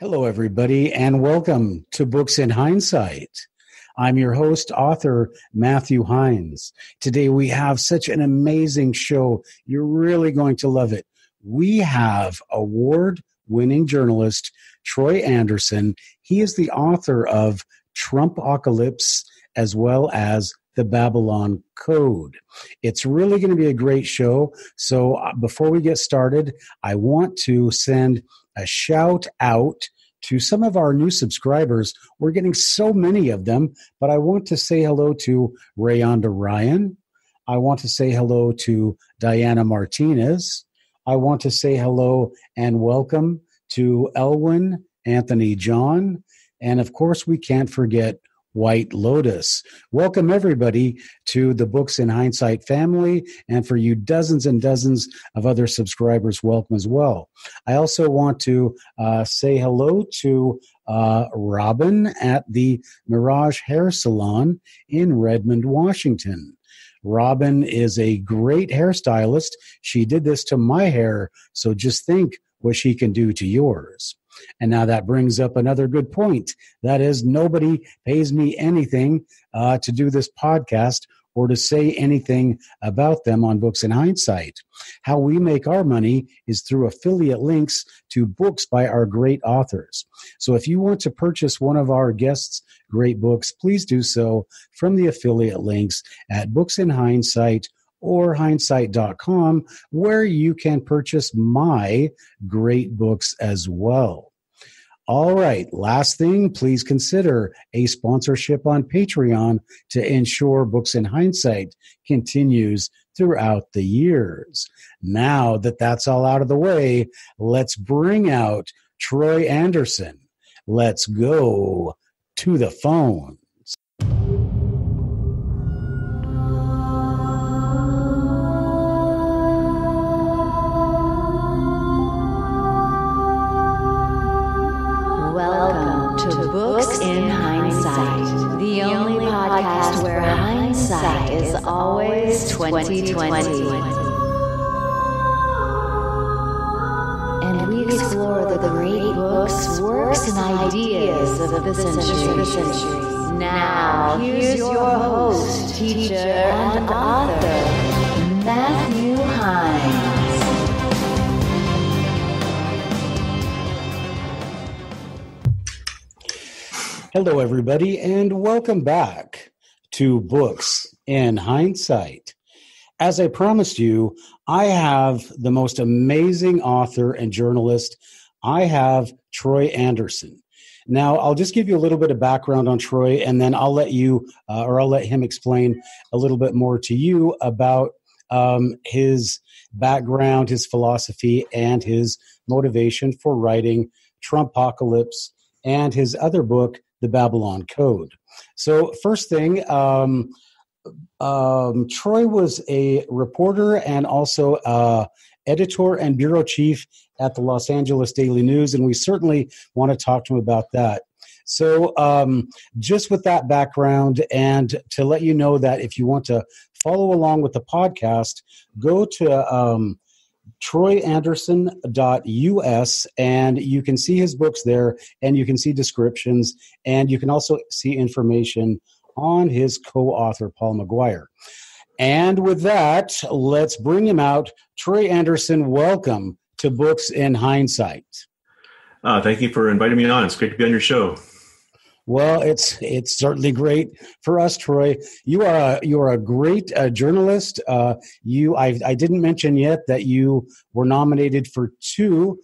Hello, everybody, and welcome to Books in Hindsight. I'm your host, author Matthew Hines. Today we have such an amazing show. You're really going to love it. We have award-winning journalist Troy Anderson. He is the author of Trumpocalypse as well as The Babylon Code. It's really going to be a great show. So before we get started, I want to send a shout out to some of our new subscribers. We're getting so many of them, but I want to say hello to Rayonda Ryan. I want to say hello to Diana Martinez. I want to say hello and welcome to Elwin, Anthony John, and of course we can't forget White Lotus. Welcome, everybody, to the Books in Hindsight family, and for you dozens and dozens of other subscribers, welcome as well. I also want to say hello to Robin at the Mirage Hair Salon in Redmond, Washington. Robin is a great hairstylist. She did this to my hair, so just think what she can do to yours. And now that brings up another good point. That is, nobody pays me anything to do this podcast or to say anything about them on Books in Hindsight. How we make our money is through affiliate links to books by our great authors. So if you want to purchase one of our guests' great books, please do so from the affiliate links at Books in Hindsight or hindsight.com, where you can purchase my great books as well. All right, last thing, please consider a sponsorship on Patreon to ensure Books in Hindsight continues throughout the years. Now that that's all out of the way, let's bring out Troy Anderson. Let's go to the phone. Welcome to Books in Hindsight, the only podcast where hindsight is always 2020. And we explore the great books, works, and ideas of the century. Now, here's your host, teacher, and author, Matthew Hines. Hello, everybody, and welcome back to Books in Hindsight. As I promised you, I have the most amazing author and journalist. I have Troy Anderson. Now, I'll just give you a little bit of background on Troy, and then I'll let you, I'll let him explain a little bit more to you about his background, his philosophy, and his motivation for writing Trumpocalypse and his other book, The Babylon Code. So first thing, Troy was a reporter and also editor and bureau chief at the Los Angeles Daily News, and we certainly want to talk to him about that. So just with that background, and to let you know that if you want to follow along with the podcast, go to troyanderson.us, and you can see his books there, and you can see descriptions, and you can also see information on his co-author, Paul McGuire. And with that, let's bring him out. Troy Anderson, welcome to Books in Hindsight. Thank you for inviting me on. It's great to be on your show. Well, it's certainly great for us, Troy. You are a great journalist. I didn't mention yet that you were nominated for 2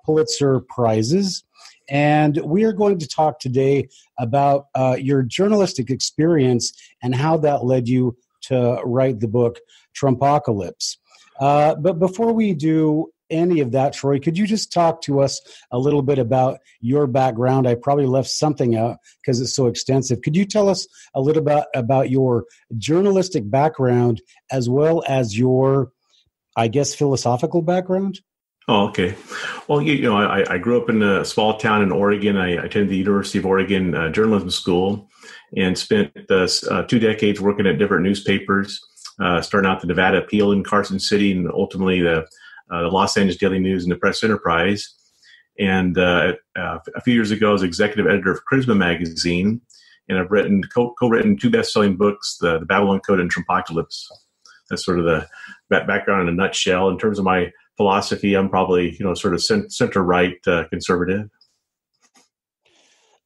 Pulitzer Prizes, and we are going to talk today about your journalistic experience and how that led you to write the book Trumpocalypse. But before we do any of that, Troy, could you just talk to us a little bit about your background? I probably left something out because it's so extensive. Could you tell us a little bit about your journalistic background as well as your, I guess, philosophical background? Oh, okay. Well, I grew up in a small town in Oregon. I attended the University of Oregon Journalism School and spent 2 decades working at different newspapers, starting out the Nevada Appeal in Carson City and ultimately the Los Angeles Daily News and the Press Enterprise. And a few years ago, I was executive editor of Charisma magazine, and I've co-written 2 best-selling books, The Babylon Code and Trumpocalypse. That's sort of the background in a nutshell. In terms of my philosophy, I'm probably, sort of center-right conservative.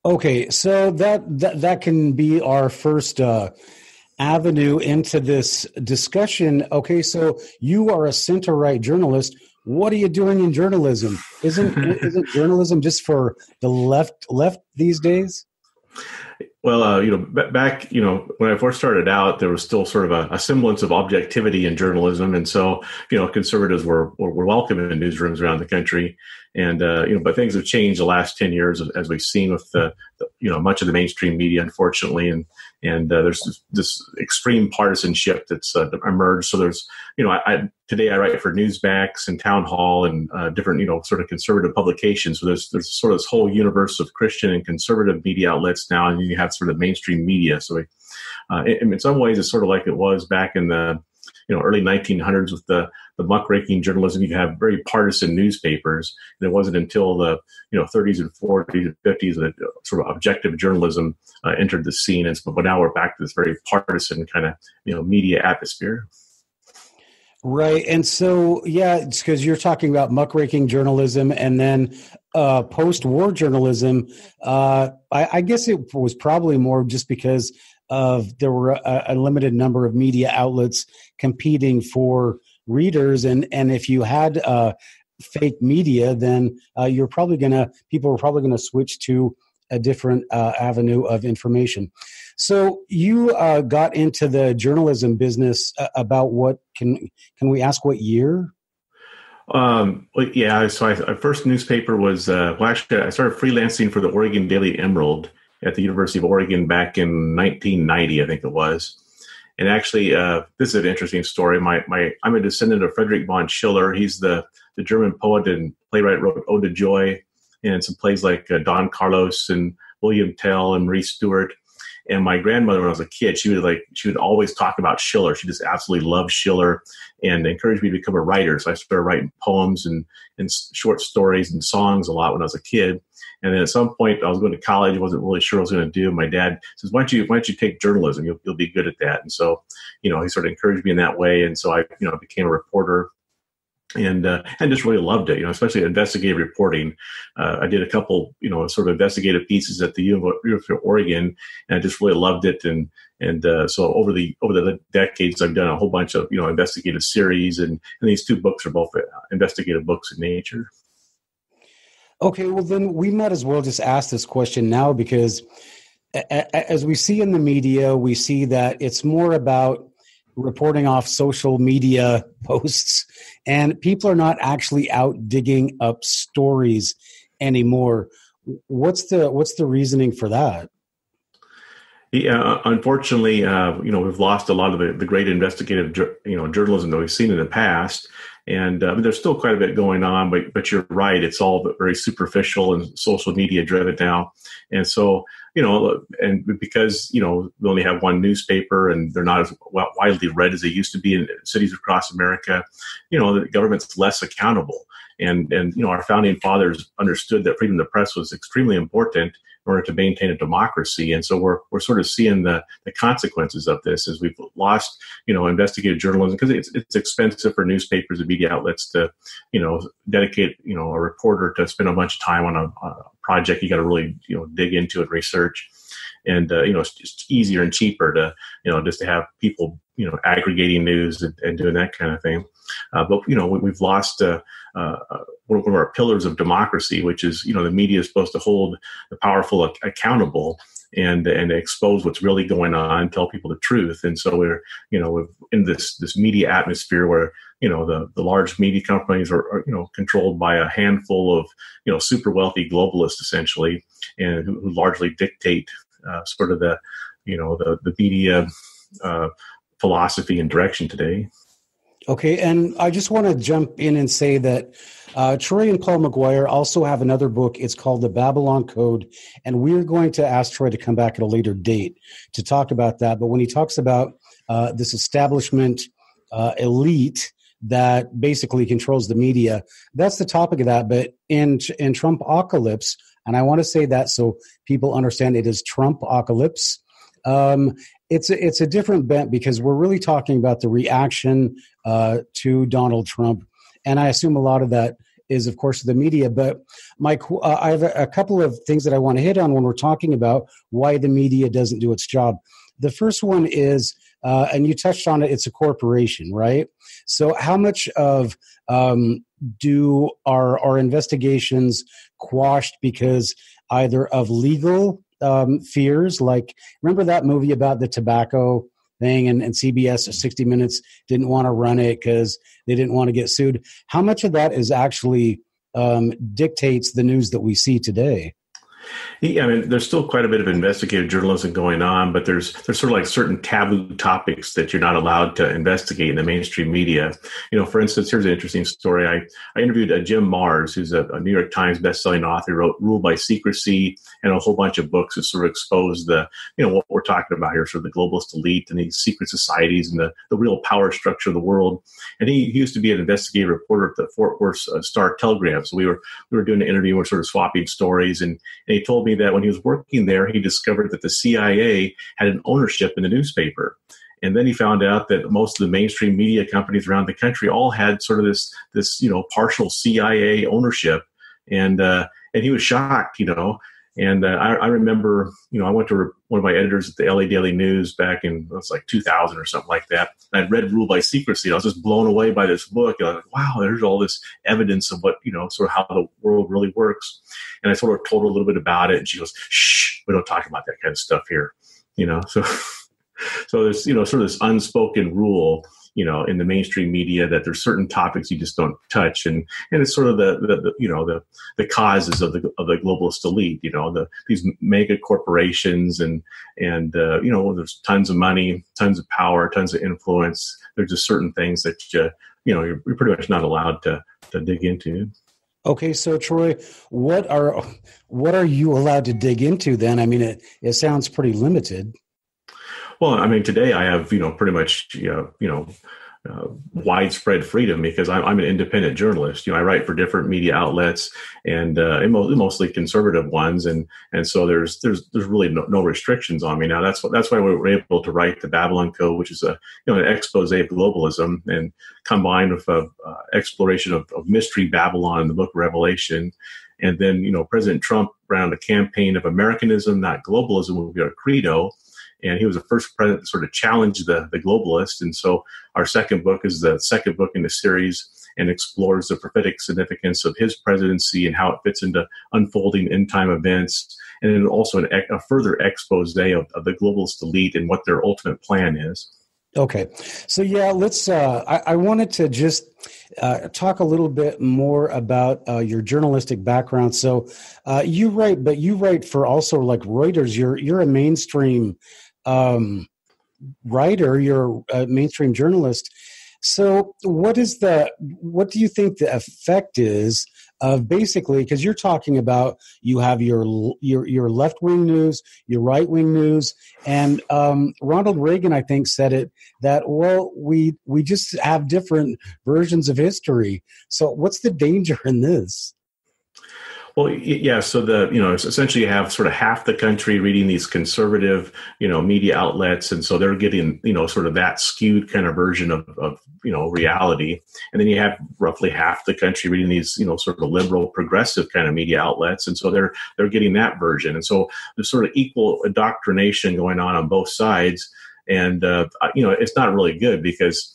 Okay, so that can be our first avenue into this discussion. Okay, so you are a center-right journalist. What are you doing in journalism? Isn't journalism just for the left these days? Well, back, when I first started out, there was still sort of a semblance of objectivity in journalism. And so, conservatives were welcome in newsrooms around the country. And, but things have changed the last 10 years, as we've seen with much of the mainstream media, unfortunately. And there's this extreme partisanship that's emerged. So there's, today I write for Newsmax and Town Hall and different, sort of conservative publications. So there's sort of this whole universe of Christian and conservative media outlets now, and you have sort of mainstream media. So in some ways, it's sort of like it was back in the early 1900s with the muckraking journalism. You have very partisan newspapers, and it wasn't until the 30s and 40s and 50s that sort of objective journalism entered the scene. But now we're back to this very partisan kind of media atmosphere. Right. And so, yeah, it's because you're talking about muckraking journalism and then post-war journalism. I guess it was probably more just because there were a limited number of media outlets competing for readers. And if you had fake media, then people were probably going to switch to a different avenue of information. So you got into the journalism business about what, can we ask what year? Yeah, so my first newspaper was, actually I started freelancing for the Oregon Daily Emerald at the University of Oregon back in 1990, I think it was. And actually, this is an interesting story. I'm a descendant of Friedrich von Schiller. He's the German poet and playwright, wrote Ode to Joy and some plays like Don Carlos and William Tell and Marie Stuart. And my grandmother, when I was a kid, she would always talk about Schiller. She just absolutely loved Schiller and encouraged me to become a writer. So I started writing poems and short stories and songs a lot when I was a kid. And then at some point, I was going to college. I wasn't really sure what I was going to do. My dad says, why don't you take journalism? You'll be good at that. And so, he sort of encouraged me in that way. And so I, became a reporter. And just really loved it, especially investigative reporting. I did a couple, sort of investigative pieces at the University of Oregon, and I just really loved it. And so over the decades, I've done a whole bunch of, investigative series, and these 2 books are both investigative books in nature. Okay, well then we might as well just ask this question now, because as we see in the media, we see that it's more about reporting off social media posts, and people are not actually out digging up stories anymore. What's the reasoning for that? Yeah, unfortunately, we've lost a lot of the great investigative, journalism that we've seen in the past. And there's still quite a bit going on, but you're right. It's all very superficial and social media driven now. And so, and because, we only have one newspaper and they're not as widely read as they used to be in cities across America, the government's less accountable. And our founding fathers understood that freedom of the press was extremely important in order to maintain a democracy. And so we're sort of seeing the consequences of this as we've lost, investigative journalism, because it's expensive for newspapers and media outlets to, dedicate, a reporter to spend a bunch of time on a project. You got to really, dig into it, research. And, it's just easier and cheaper to, just to have people, aggregating news and doing that kind of thing. But, we've lost one of our pillars of democracy, which is, the media is supposed to hold the powerful accountable and expose what's really going on, tell people the truth. And so we're in this media atmosphere where, the large media companies are controlled by a handful of, super wealthy globalists, essentially, and who largely dictate sort of the media philosophy and direction today. Okay, and I just want to jump in and say that Troy and Paul McGuire also have another book. It's called The Babylon Code, and we're going to ask Troy to come back at a later date to talk about that. But when he talks about this establishment elite that basically controls the media. That's the topic of that. But in Trumpocalypse, and I want to say that so people understand it is Trumpocalypse. It's a different bent because we're really talking about the reaction to Donald Trump, and I assume a lot of that is, of course, the media. But I have a couple of things that I want to hit on when we're talking about why the media doesn't do its job. The first one is, and you touched on it, it's a corporation, right? So how much of do our investigations quashed because either of legal fears, like remember that movie about the tobacco thing, and CBS or 60 Minutes didn't want to run it because they didn't want to get sued. How much of that is actually dictates the news that we see today? Yeah, I mean, there's still quite a bit of investigative journalism going on, but there's sort of like certain taboo topics that you're not allowed to investigate in the mainstream media. For instance, here's an interesting story. I interviewed Jim Marrs, who's a New York Times bestselling author, who wrote Rule by Secrecy and a whole bunch of books that sort of expose what we're talking about here, sort of the globalist elite and these secret societies and the real power structure of the world. And he used to be an investigative reporter at the Fort Worth Star-Telegram. So we were doing an interview, we're sort of swapping stories, and he told me that when he was working there, he discovered that the CIA had an ownership in the newspaper. And then he found out that most of the mainstream media companies around the country all had sort of this partial CIA ownership. And he was shocked, And I remember, I went to one of my editors at the LA Daily News back in, it was like 2000 or something like that. And I'd read Rule by Secrecy. I was just blown away by this book. I was like, wow, there's all this evidence of what, sort of how the world really works. And I sort of told her a little bit about it. And she goes, shh, we don't talk about that kind of stuff here. So there's, sort of this unspoken rule, in the mainstream media that there's certain topics you just don't touch, and it's sort of the causes of the globalist elite, these mega corporations and there's tons of money, tons of power, tons of influence. There's just certain things that you're pretty much not allowed to dig into. Okay, so Troy, what are you allowed to dig into then? I mean, it sounds pretty limited. Well, I mean, today I have, pretty much, widespread freedom because I'm an independent journalist. I write for different media outlets and mostly conservative ones. And so there's really no restrictions on me now. That's why we were able to write the Babylon Code, which is an expose of globalism, and combined with exploration of mystery Babylon in the book of Revelation. And then, President Trump ran a campaign of Americanism, not globalism, would be our credo. And he was the first president to sort of challenge the globalists. And so our second book is the second book in the series and explores the prophetic significance of his presidency and how it fits into unfolding end-time events. And then also a further expose of the globalist elite and what their ultimate plan is. Okay. So, yeah, let's I wanted to just talk a little bit more about your journalistic background. So you write for also like Reuters. You're a mainstream writer, you're a mainstream journalist. So what do you think the effect is of basically, because you're talking about you have your left-wing news, your right-wing news, and Ronald Reagan, I think, said it that, well, we just have different versions of history. So what's the danger in this? Well, yeah. So essentially you have sort of half the country reading these conservative, media outlets. And so they're getting, sort of that skewed kind of version of reality. And then you have roughly half the country reading these, sort of liberal, progressive kind of media outlets. And so they're getting that version. And so there's sort of equal indoctrination going on both sides. And, it's not really good because,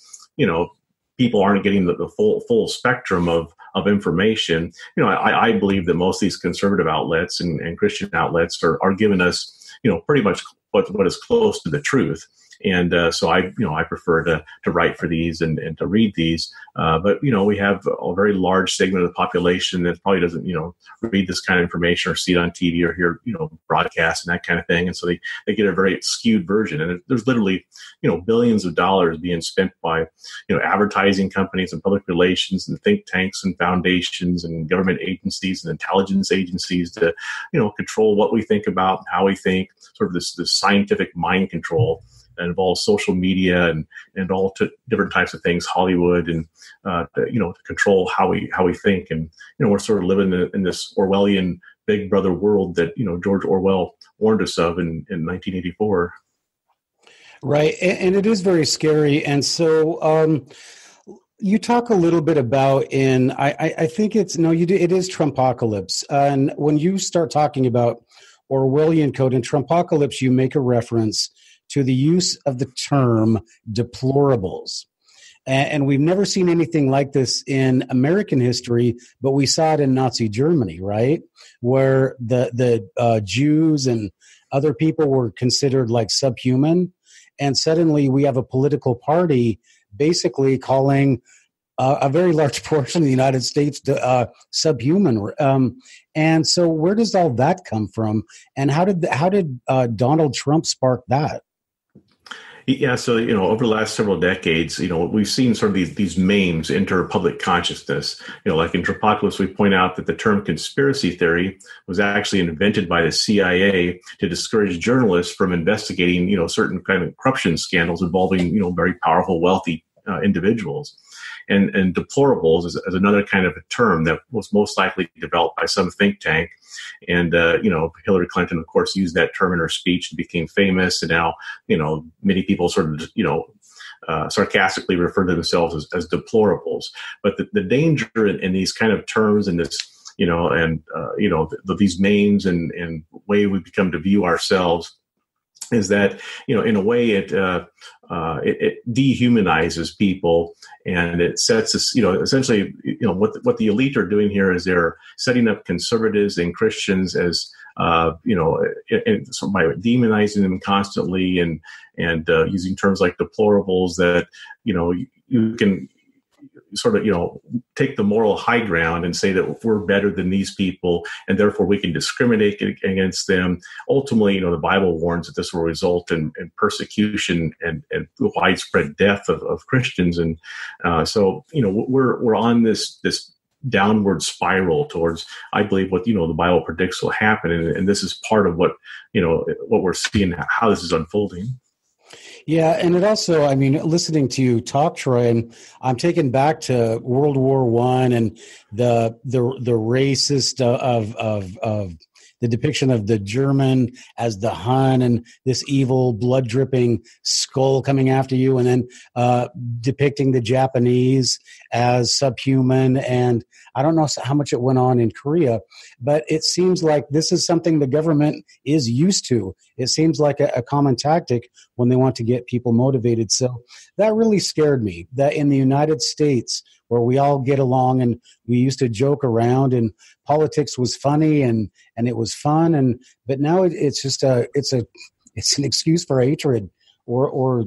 people aren't getting the full spectrum of information. I believe that most of these conservative outlets and Christian outlets are giving us, pretty much what is close to the truth. And so I prefer to write for these and to read these. But, we have a very large segment of the population that probably doesn't, read this kind of information or see it on TV or hear, broadcasts and that kind of thing. And so they get a very skewed version. And there's literally, billions of dollars being spent by, advertising companies and public relations and think tanks and foundations and government agencies and intelligence agencies to, control what we think about, how we think, sort of this scientific mind control. involves social media and all different types of things, Hollywood, and to control how we think. And we're sort of living in this Orwellian Big Brother world that George Orwell warned us of in 1984. Right, and it is very scary. And so you talk a little bit about I think it is Trumpocalypse. And when you start talking about Orwellian code and Trumpocalypse, you make a reference to the use of the term deplorables. And we've never seen anything like this in American history, but we saw it in Nazi Germany, right? Where the Jews and other people were considered like subhuman. And suddenly we have a political party basically calling a very large portion of the United States subhuman. And so where does all that come from? And how did Donald Trump spark that? Yeah, so over the last several decades, we've seen sort of these memes enter public consciousness. Like in Trumpocalypse, we point out that the term conspiracy theory was actually invented by the CIA to discourage journalists from investigating, certain kind of corruption scandals involving, very powerful, wealthy individuals. And deplorables is another kind of a term that was most likely developed by some think tank. And, Hillary Clinton, of course, used that term in her speech and became famous. And now, many people sort of, sarcastically refer to themselves as deplorables. But the danger in these kind of terms and this, these memes and way we become to view ourselves is that, in a way it dehumanizes people, and it sets us, essentially, what the elite are doing here is they're setting up conservatives and Christians as, so by demonizing them constantly and using terms like deplorables that, you can sort of, take the moral high ground and say that we're better than these people and therefore we can discriminate against them. Ultimately, the Bible warns that this will result in persecution and widespread death of Christians. And so, we're on this downward spiral towards, I believe, what, the Bible predicts will happen. And this is part of what we're seeing, how this is unfolding. Yeah, and it also, listening to you talk, Troy, and I'm taken back to World War I and the racist of the depiction of the German as the Hun and this evil blood dripping skull coming after you, and then depicting the Japanese as subhuman. And I don't know how much it went on in Korea, but it seems like this is something the government is used to. It seems like a common tactic when they want to get people motivated. So that really scared me, that in the United States, where we all get along and we used to joke around and politics was funny and it was fun, but now it's just it's an excuse for hatred or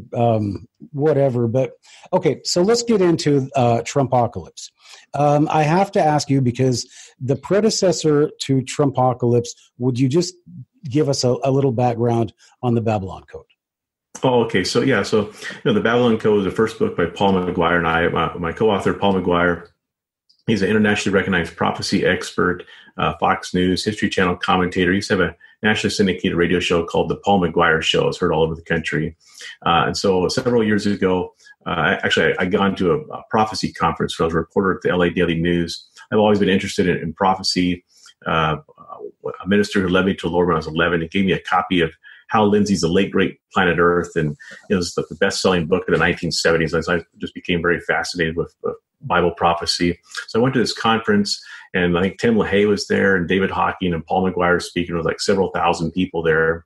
whatever. But okay, so let's get into Trumpocalypse. I have to ask you, because the predecessor to Trumpocalypse, would you just give us a little background on the Babylon Code? Oh, okay. So, yeah. So, the Babylon Code is the first book by Paul McGuire and I, my co-author, Paul McGuire. He's an internationally recognized prophecy expert, Fox News, History Channel commentator. He used to have a nationally syndicated radio show called The Paul McGuire Show. It's heard all over the country. And so several years ago, I got to a prophecy conference when I was a reporter at the LA Daily News. I've always been interested in prophecy. A minister who led me to the Lord when I was 11, he gave me a copy of Hal Lindsey's The Late Great Planet Earth, and it was the best-selling book of the 1970s. And so I just became very fascinated with Bible prophecy. So I went to this conference, and I think Tim LaHaye was there, and David Hawking, and Paul McGuire speaking with like several thousand people there.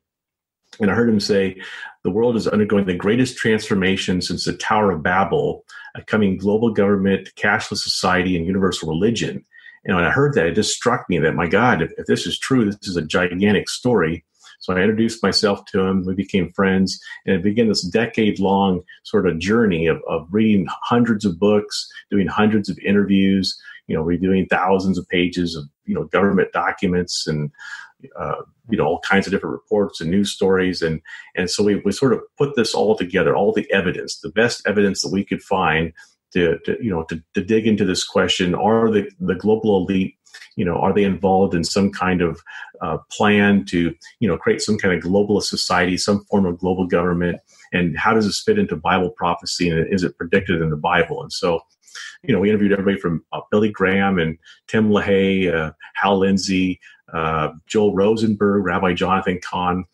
And I heard him say, the world is undergoing the greatest transformation since the Tower of Babel, a coming global government, cashless society, and universal religion. And when I heard that, it just struck me that, my God, if this is true, this is a gigantic story. So I introduced myself to him. We became friends, and it began this decade-long sort of journey of reading hundreds of books, doing hundreds of interviews, reviewing thousands of pages of, government documents and, all kinds of different reports and news stories. And so we sort of put this all together, all the evidence, the best evidence that we could find to dig into this question: are the global elite Are they involved in some kind of plan to, create some kind of globalist society, some form of global government? And how does this fit into Bible prophecy? And is it predicted in the Bible? And so, we interviewed everybody from Billy Graham and Tim LaHaye, Hal Lindsey, Joel Rosenberg, Rabbi Jonathan Cahn,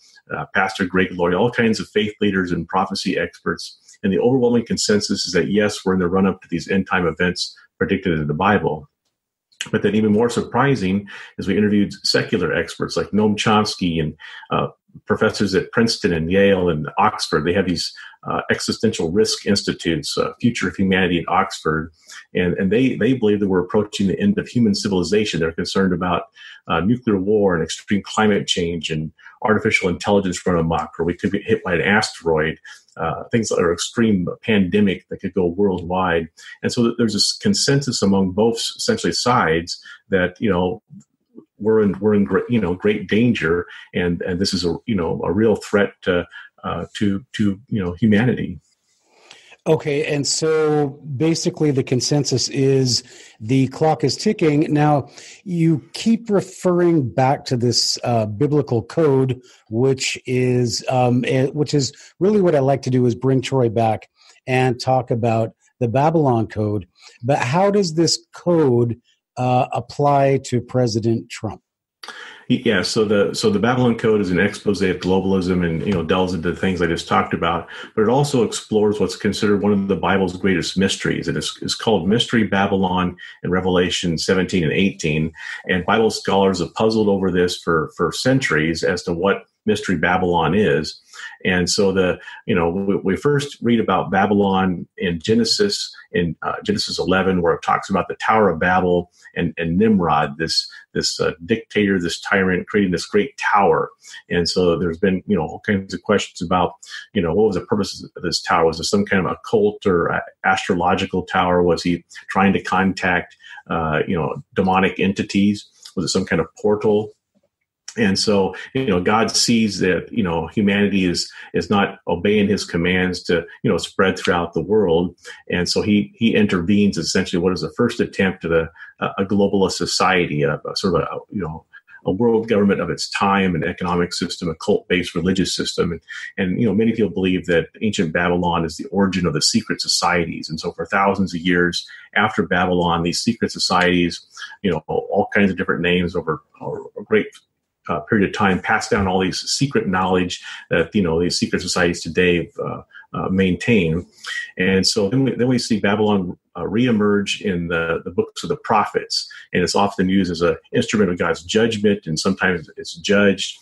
Pastor Greg Laurie, all kinds of faith leaders and prophecy experts. And the overwhelming consensus is that, yes, we're in the run-up to these end-time events predicted in the Bible. But then even more surprising is we interviewed secular experts like Noam Chomsky and professors at Princeton and Yale and Oxford. They have these existential risk institutes, Future of Humanity at Oxford, and they believe that we're approaching the end of human civilization. They're concerned about nuclear war and extreme climate change and artificial intelligence run amok, or we could get hit by an asteroid, things that are extreme pandemic that could go worldwide. And so there's this consensus among both essentially sides that, we're in great, great danger, and this is a real threat to humanity. Okay, and so basically the consensus is the clock is ticking. Now, you keep referring back to this biblical code, which is really what I like to do is bring Troy back and talk about the Babylon Code. But how does this code apply to President Trump? Yeah, so the Babylon Code is an expose of globalism and delves into the things I just talked about, but it also explores what's considered one of the Bible's greatest mysteries. It is called Mystery Babylon in Revelation 17 and 18, and Bible scholars have puzzled over this for centuries as to what Mystery Babylon is. And so we first read about Babylon in Genesis 11, where it talks about the Tower of Babel and Nimrod, this dictator, this tyrant, creating this great tower. And so there's been all kinds of questions about what was the purpose of this tower? Was it some kind of occult or astrological tower? Was he trying to contact demonic entities? Was it some kind of portal? And so, God sees that, humanity is not obeying his commands to, spread throughout the world. And so he intervenes essentially what is the first attempt at a globalist society, a sort of, a world government of its time, an economic system, a cult-based religious system. And many people believe that ancient Babylon is the origin of the secret societies. And so for thousands of years after Babylon, these secret societies, all kinds of different names over a great period of time, passed down all these secret knowledge that these secret societies today maintain. And so then we see Babylon reemerge in the books of the prophets, and it's often used as an instrument of God's judgment, and sometimes it's judged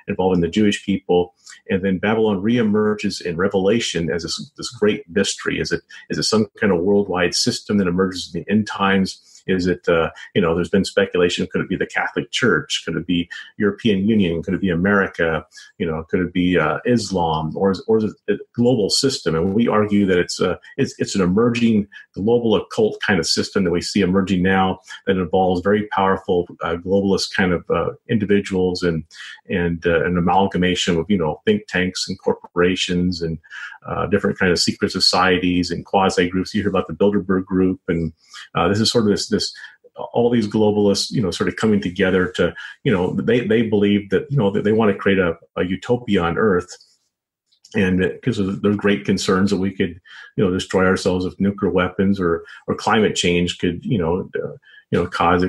involving the Jewish people. And then Babylon reemerges in Revelation as this great mystery. Is it some kind of worldwide system that emerges in the end times? Is it, there's been speculation, could it be the Catholic Church? Could it be European Union? Could it be America? Could it be Islam? Or is it a global system? And we argue that it's an emerging global occult kind of system that we see emerging now that involves very powerful globalist kind of individuals and an amalgamation of, think tanks and corporations and different kind of secret societies and quasi groups. You hear about the Bilderberg Group, and this is sort of this all these globalists, sort of coming together to, they believe that, that they want to create a utopia on Earth. And because of their great concerns that we could, destroy ourselves with nuclear weapons or climate change could, cause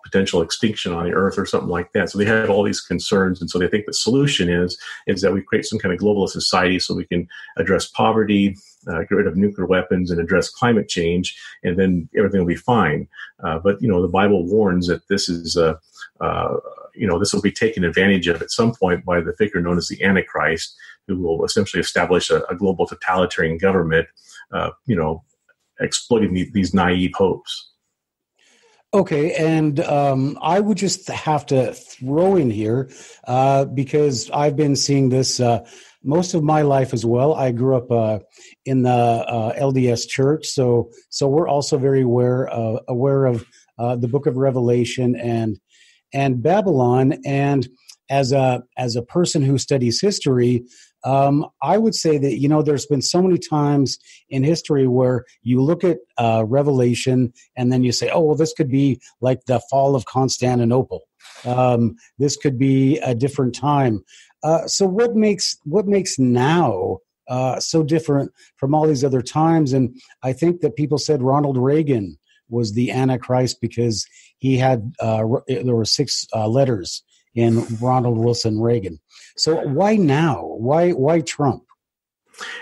potential extinction on the Earth or something like that. So they have all these concerns, and so they think the solution is that we create some kind of globalist society so we can address poverty, get rid of nuclear weapons, and address climate change, and then everything will be fine. But the Bible warns that this is this will be taken advantage of at some point by the figure known as the Antichrist, who will essentially establish a global totalitarian government, exploiting these naive hopes. Okay, and I would just have to throw in here, because I've been seeing this most of my life as well. I grew up in the LDS church, so we're also very aware of the book of Revelation and Babylon. And as a person who studies history, I would say that, there's been so many times in history where you look at Revelation and then you say, oh, well, this could be like the fall of Constantinople. This could be a different time. So what makes now so different from all these other times? And I think that people said Ronald Reagan was the Antichrist because he had there were 6 letters in Ronald Wilson Reagan. So why now? Why Trump?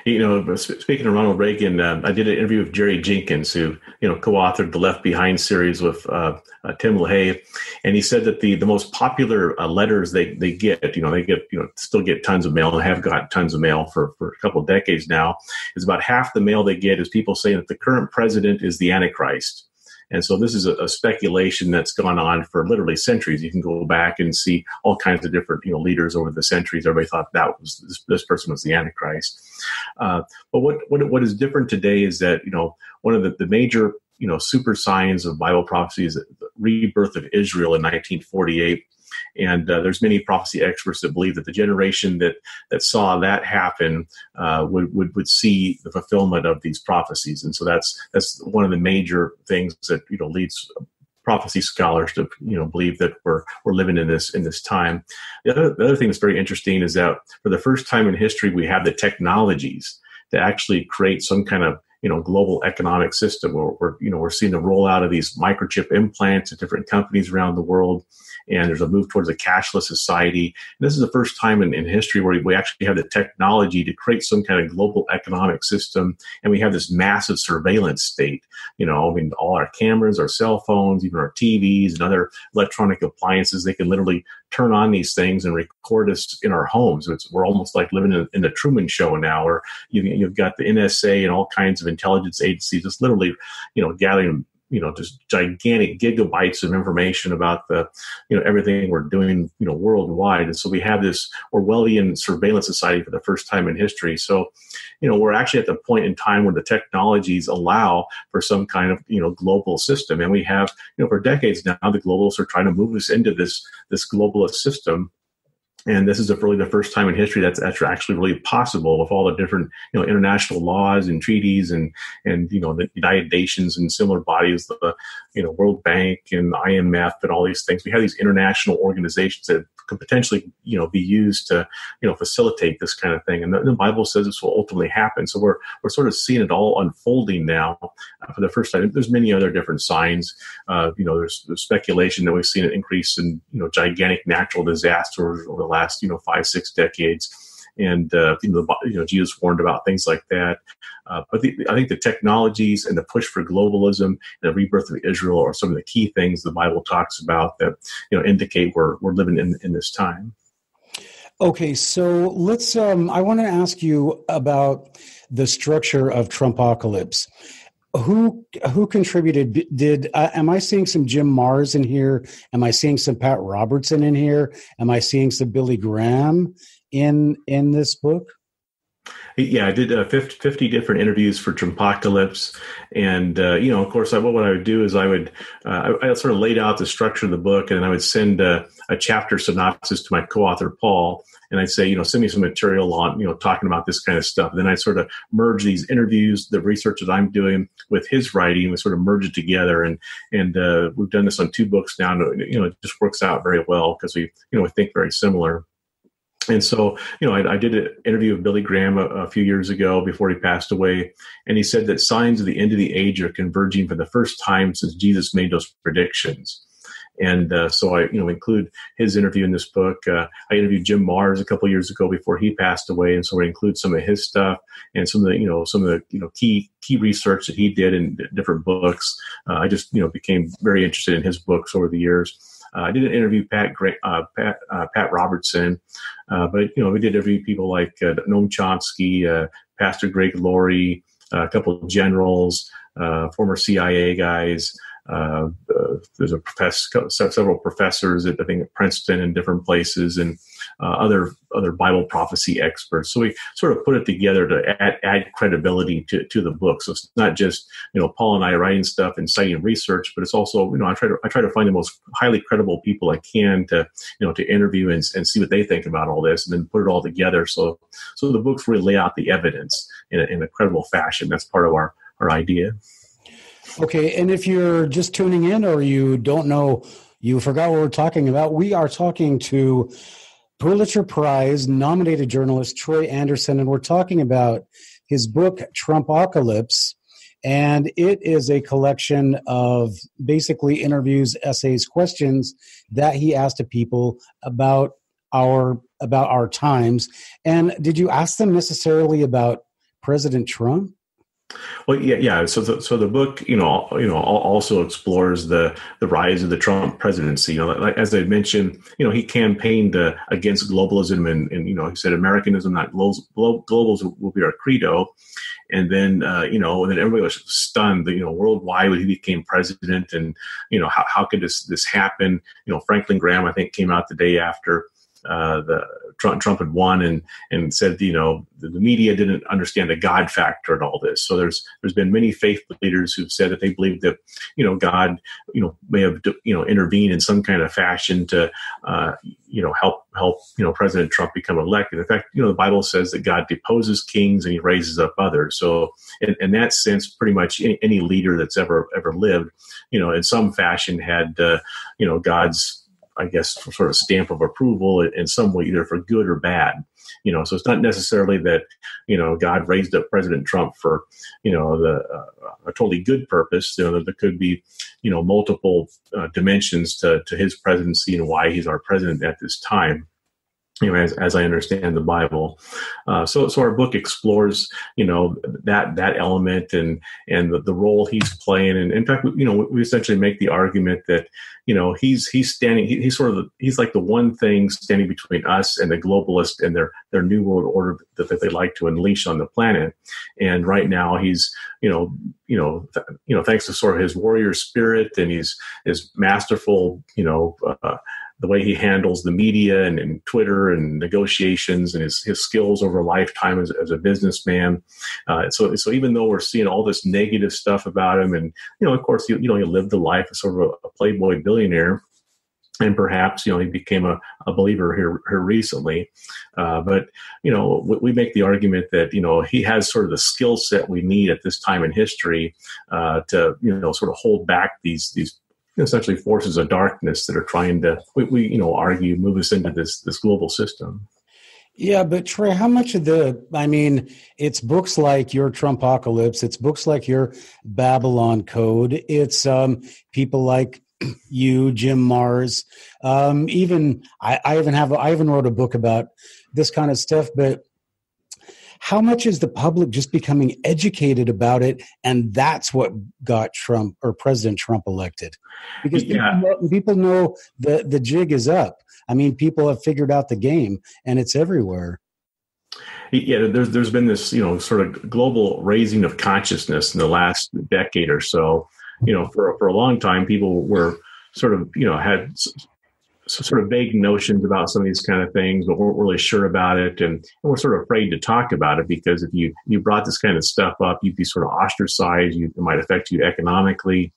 Speaking of Ronald Reagan, I did an interview with Jerry Jenkins, who co-authored the Left Behind series with Tim LaHaye, and he said that the most popular letters they get, still get tons of mail and have got tons of mail for a couple of decades now, is about half the mail they get is people saying that the current president is the Antichrist. And so this is a speculation that's gone on for literally centuries. You can go back and see all kinds of different, leaders over the centuries. Everybody thought that was this person was the Antichrist. But what is different today is that, one of the major, super signs of Bible prophecy is the rebirth of Israel in 1948. And there's many prophecy experts that believe that the generation that saw that happen would see the fulfillment of these prophecies. And so that's one of the major things that leads prophecy scholars to believe that we're living in this time. The other thing that's very interesting is that for the first time in history, we have the technologies to actually create some kind of global economic system where we're seeing the rollout of these microchip implants at different companies around the world. And there's a move towards a cashless society. And this is the first time in history where we actually have the technology to create some kind of global economic system. And we have this massive surveillance state. All our cameras, our cell phones, even our TVs and other electronic appliances, they can literally turn on these things and record us in our homes. We're almost like living in the Truman Show now, where you've got the NSA and all kinds of intelligence agencies just literally, gathering just gigantic gigabytes of information about everything we're doing, worldwide. And so we have this Orwellian surveillance society for the first time in history. So, we're actually at the point in time where the technologies allow for some kind of, global system. And we have, for decades now, the globalists are trying to move us into this globalist system. And this is really the first time in history that's actually really possible with all the different, international laws and treaties and the United Nations and similar bodies, the, World Bank and IMF and all these things. We have these international organizations that could potentially, be used to, facilitate this kind of thing. And the Bible says this will ultimately happen. So we're sort of seeing it all unfolding now for the first time. There's many other different signs. There's speculation that we've seen an increase in, gigantic natural disasters over the last, 5-6 decades. And, Jesus warned about things like that. But I think the technologies and the push for globalism and the rebirth of Israel are some of the key things the Bible talks about that, indicate we're living in this time. Okay, so let's, I want to ask you about the structure of Trumpocalypse. Who contributed? Am I seeing some Jim Marrs in here? Am I seeing some Pat Robertson in here? Am I seeing some Billy Graham in this book? Yeah, I did 50 different interviews for Trumpocalypse. And, of course, what I would do is I sort of laid out the structure of the book, and I would send a chapter synopsis to my co-author, Paul. And I'd say, send me some material on, talking about this kind of stuff. And then I sort of merge these interviews, the research that I'm doing with his writing, we sort of merge it together. And we've done this on 2 books now. And, it just works out very well because we think very similar. And so, I did an interview with Billy Graham a few years ago before he passed away. And he said that signs of the end of the age are converging for the first time since Jesus made those predictions. And so I, include his interview in this book. I interviewed Jim Marrs a couple of years ago before he passed away, and so I include some of his stuff and some of the key research that he did in different books. I just became very interested in his books over the years. I didn't interview Pat Robertson, but we did interview people like Noam Chomsky, Pastor Greg Laurie, a couple of generals, former CIA guys. There's several professors at, I think, at Princeton and different places, and other Bible prophecy experts. So we sort of put it together to add credibility to the book. So it's not just, Paul and I writing stuff and citing research, but it's also, I try to find the most highly credible people I can to interview and see what they think about all this, and then put it all together. So the books really lay out the evidence in a credible fashion. That's part of our idea. Okay, and if you're just tuning in or you don't know, you forgot what we're talking about, we are talking to Pulitzer Prize nominated journalist Troy Anderson, and we're talking about his book, Trumpocalypse, and it is a collection of basically interviews, essays, questions that he asked to people about our times. And did you ask them necessarily about President Trump? Well, yeah. So the book, also explores the rise of the Trump presidency. Like, as I mentioned, he campaigned against globalism, and he said Americanism, not globalism, will be our credo. And then, and then everybody was stunned that, worldwide when he became president, and how could this happen? Franklin Graham, I think, came out the day after Trump had won, and said, the media didn't understand the God factor in all this. So there's been many faith leaders who've said that they believe that, God, may have, intervened in some kind of fashion to, help President Trump become elected. In fact, the Bible says that God deposes kings and he raises up others. So in that sense, pretty much any leader that's ever lived, in some fashion had, God's, I guess, sort of stamp of approval in some way, either for good or bad. So it's not necessarily that, God raised up President Trump for, a totally good purpose. There could be, multiple dimensions to his presidency and why he's our president at this time. As I understand the Bible. So our book explores, that element and the role he's playing. And in fact, we essentially make the argument that, he's like the one thing standing between us and the globalists and their new world order that they like to unleash on the planet. And right now he's, thanks to sort of his warrior spirit and his masterful, the way he handles the media and Twitter and negotiations and his skills over a lifetime as a businessman. So even though we're seeing all this negative stuff about him, and, of course, he lived the life of sort of a playboy billionaire, and perhaps, he became a believer here recently. But, we make the argument that, he has sort of the skill set we need at this time in history to, sort of hold back these essentially forces of darkness that are trying to, we argue, move us into this global system. Yeah, but Troy, how much of it's books like your Trumpocalypse, it's books like your Babylon Code, it's people like you, Jim Mars, even I even wrote a book about this kind of stuff, but how much is the public just becoming educated about it, and that's what got Trump or President Trump elected? Because people know the jig is up. People have figured out the game, and it's everywhere. Yeah, there's been this, sort of global raising of consciousness in the last decade or so. For a long time, people were sort of, had sort of vague notions about some of these kind of things, but weren't really sure about it. And we're sort of afraid to talk about it because if you brought this kind of stuff up, you'd be sort of ostracized. It might affect you economically.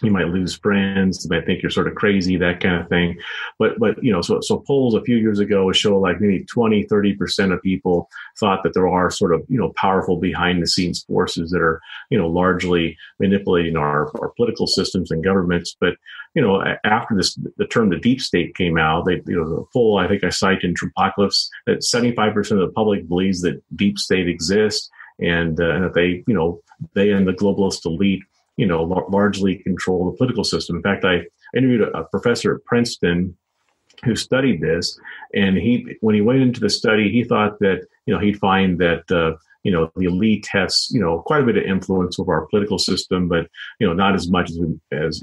You might lose friends. They might think you're sort of crazy, that kind of thing. But so polls a few years ago show like maybe 20, 30% of people thought that there are sort of, powerful behind the scenes forces that are, largely manipulating our political systems and governments. But, after the term the deep state came out, the poll, I think I cite in Trumpocalypse, that 75% of the public believes that deep state exists and that they and the globalist elite largely control the political system. In fact, I interviewed a professor at Princeton who studied this, and when he went into the study, he thought that, he'd find that, the elite has, quite a bit of influence over our political system, but, not as much as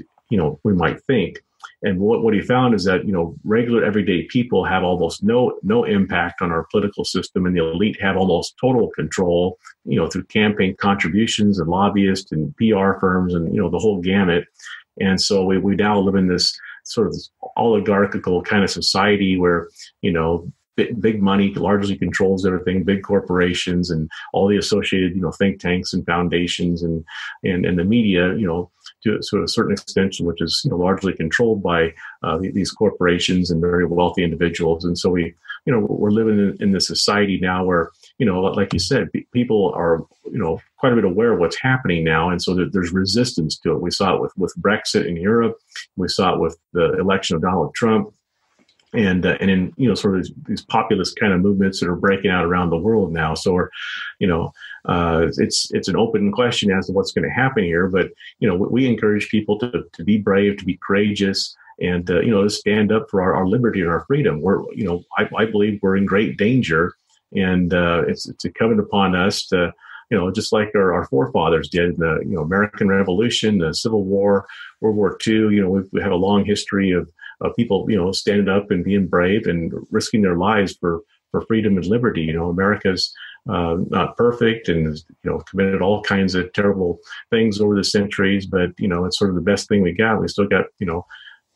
we might think. And what he found is that, regular everyday people have almost no impact on our political system, and the elite have almost total control, through campaign contributions and lobbyists and PR firms and, the whole gamut. And so we now live in this, sort of this oligarchical kind of society where, big money largely controls everything, big corporations and all the associated, think tanks and foundations and the media, to a certain extent, which is largely controlled by these corporations and very wealthy individuals. And so we're living in this society now where, like you said, people are, quite a bit aware of what's happening now. And so there's resistance to it. We saw it with Brexit in Europe. We saw it with the election of Donald Trump. And in, sort of these populist kind of movements that are breaking out around the world now. So we're, it's an open question as to what's going to happen here. But, we encourage people to be brave, to be courageous, and, to stand up for our liberty and our freedom. We're, I believe we're in great danger, and it's incumbent upon us to, just like our forefathers did in the, American Revolution, the Civil War, World War II. We have a long history of people, standing up and being brave and risking their lives for freedom and liberty. America's not perfect and has, committed all kinds of terrible things over the centuries, but, it's sort of the best thing we got. We still got,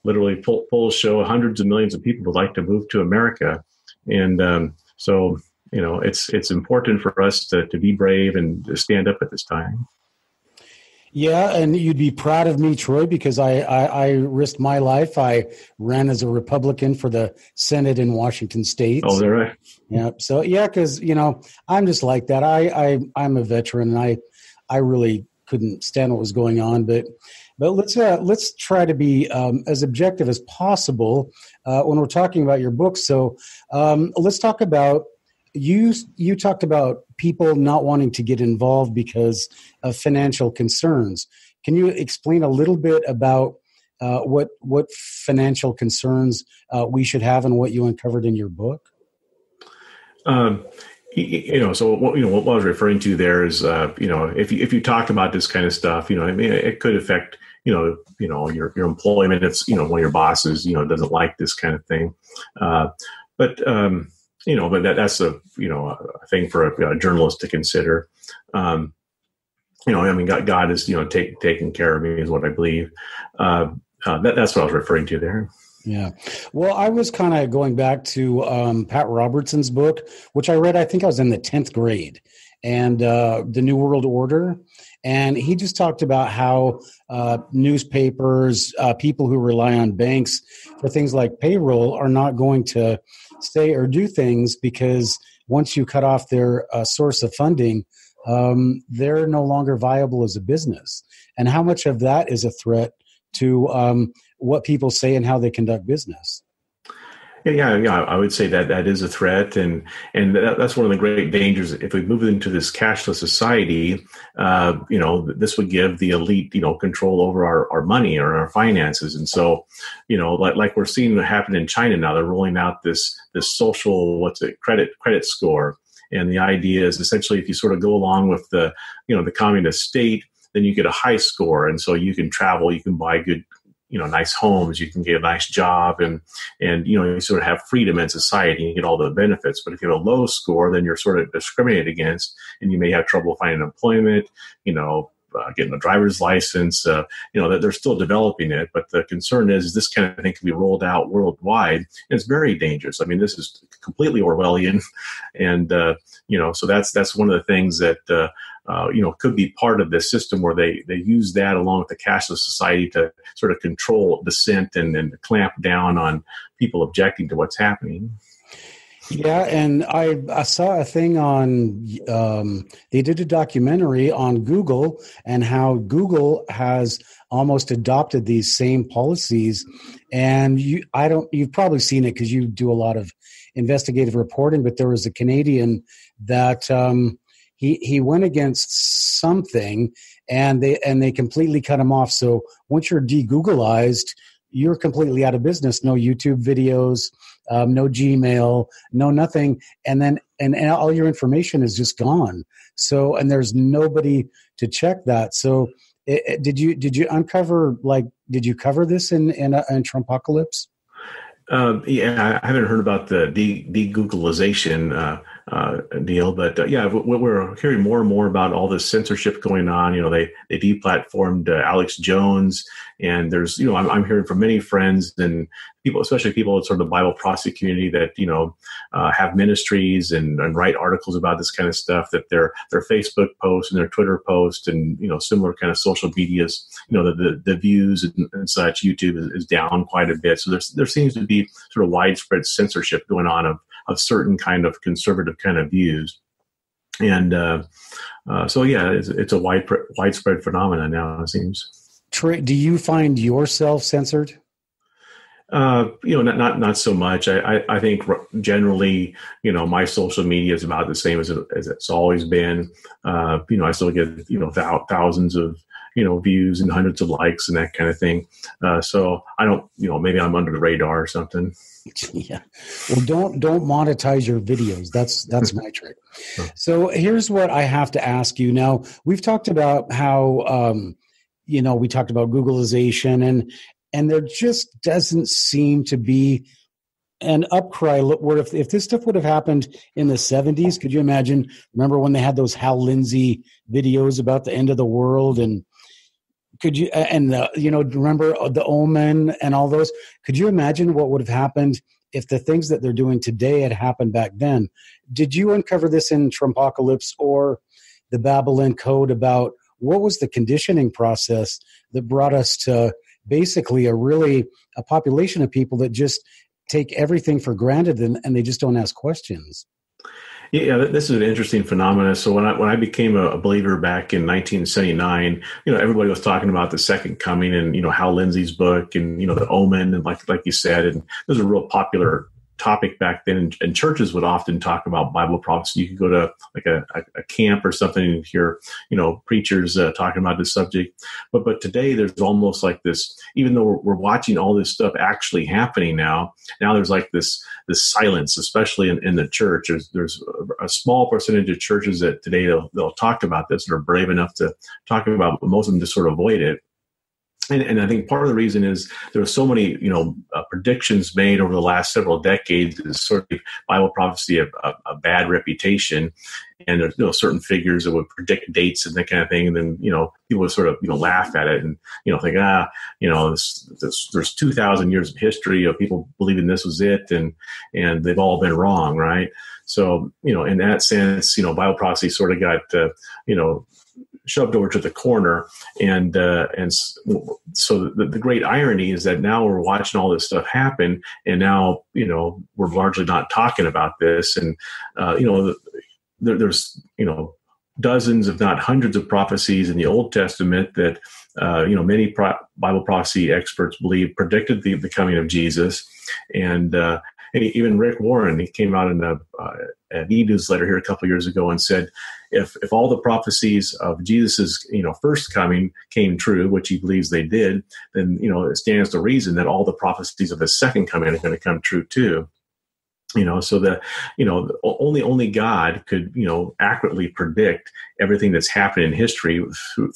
literally polls show hundreds of millions of people would like to move to America. And so, it's important for us to be brave and to stand up at this time. Yeah, and you'd be proud of me, Troy, because I risked my life. I ran as a Republican for the Senate in Washington State. Oh, is that right? Yeah. So yeah, because I'm just like that. I'm a veteran, and I really couldn't stand what was going on. But let's try to be as objective as possible when we're talking about your book. So let's talk about. You talked about people not wanting to get involved because of financial concerns. Can you explain a little bit about what financial concerns we should have and what you uncovered in your book? So what I was referring to there is, if you talk about this kind of stuff, it could affect, your employment. It's, one of your bosses, doesn't like this kind of thing. But that's a thing for a journalist to consider. God is, taking care of me is what I believe. That's what I was referring to there. Yeah. Well, I was kind of going back to Pat Robertson's book, which I read, I think I was in the 10th grade, and The New World Order. And he just talked about how newspapers, people who rely on banks for things like payroll are not going to say or do things because once you cut off their source of funding, they're no longer viable as a business. And how much of that is a threat to what people say and how they conduct business? Yeah. I would say that is a threat, and that's one of the great dangers. If we move into this cashless society, this would give the elite, control over our money or our finances, and so, like we're seeing happen in China now. They're rolling out this social credit score, and the idea is essentially if you sort of go along with the communist state, then you get a high score, and so you can travel, you can buy good, nice homes, you can get a nice job, and you sort of have freedom in society and you get all the benefits. But if you have a low score, then you're sort of discriminated against, and you may have trouble finding employment, getting a driver's license, that they're still developing it. But the concern is this kind of thing can be rolled out worldwide, and it's very dangerous. I mean, this is completely Orwellian, and so that's one of the things that could be part of this system where they use that along with the cashless society to sort of control dissent and clamp down on people objecting to what's happening. Yeah, and I saw a thing on, they did a documentary on Google and how Google has almost adopted these same policies. And you've probably seen it because you do a lot of investigative reporting, but there was a Canadian that he went against something and they completely cut him off. So once you're de-Googleized, you're completely out of business. No YouTube videos, no Gmail, no nothing. And all your information is just gone. So, and there's nobody to check that. So did you uncover, did you cover this in Trumpocalypse? Yeah, I haven't heard about the de-Googleization. deal. But we're hearing more and more about all this censorship going on. They deplatformed Alex Jones, and there's I'm hearing from many friends and people, especially people in sort of the Bible prophecy community, that have ministries and write articles about this kind of stuff. That their Facebook posts and their Twitter posts and similar kind of social medias, the views and such, YouTube is down quite a bit. So there seems to be sort of widespread censorship going on of certain kind of conservative kind of views. And it's a widespread phenomenon now, it seems. Do you find yourself censored? Not so much. I think generally, my social media is about the same as it's always been. I still get, thousands of, views and hundreds of likes and that kind of thing. So I don't, maybe I'm under the radar or something. Yeah. Well, don't monetize your videos. That's my trick. So here's what I have to ask you. Now, we've talked about how, we talked about Googleization and there just doesn't seem to be an upcry where if this stuff would have happened in the 70s, could you imagine? Remember when they had those Hal Lindsey videos about the end of the world, and remember the Omen and all those? Could you imagine what would have happened if the things that they're doing today had happened back then? Did you uncover this in Trumpocalypse or the Babylon Code about what was the conditioning process that brought us to basically a population of people that just take everything for granted and they just don't ask questions? Yeah, this is an interesting phenomenon. So when I became a believer back in 1979, everybody was talking about the second coming and, Hal Lindsey's book and, the Omen, and like you said, and it was a real popular topic back then, and churches would often talk about Bible prophecy. You could go to like a camp or something and hear, preachers talking about this subject. But today there's almost like this, even though we're watching all this stuff actually happening now there's like this silence, especially in the church. There's a small percentage of churches that today they'll talk about this and are brave enough to talk about it, but most of them just sort of avoid it. And I think part of the reason is there were so many, predictions made over the last several decades. Is sort of Bible prophecy a bad reputation, and there's certain figures that would predict dates and that kind of thing. And then people would sort of laugh at it and think there's 2,000 years of history of people believing this was it, and they've all been wrong, right? So in that sense, Bible prophecy sort of got shoved over to the corner, and so the great irony is that now we're watching all this stuff happen, and now we're largely not talking about this, and there's dozens, if not hundreds, of prophecies in the Old Testament that many Bible prophecy experts believe predicted the coming of Jesus, and even Rick Warren, he came out in an e-newsletter here a couple of years ago and said, if all the prophecies of Jesus's first coming came true, which he believes they did, then it stands to reason that all the prophecies of his second coming are going to come true too. So that only God could accurately predict everything that's happened in history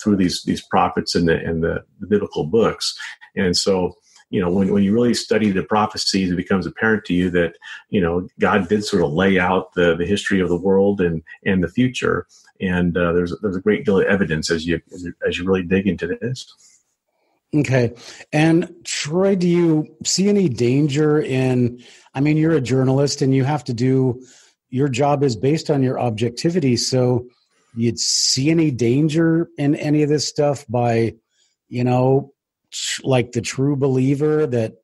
through these prophets and the biblical books, and so. When you really study the prophecies, it becomes apparent to you that, God did sort of lay out the history of the world and the future. And there's a great deal of evidence as you really dig into this. Okay. And Troy, do you see any danger you're a journalist and you have to do, your job is based on your objectivity. So you'd see any danger in any of this stuff by, like the true believer that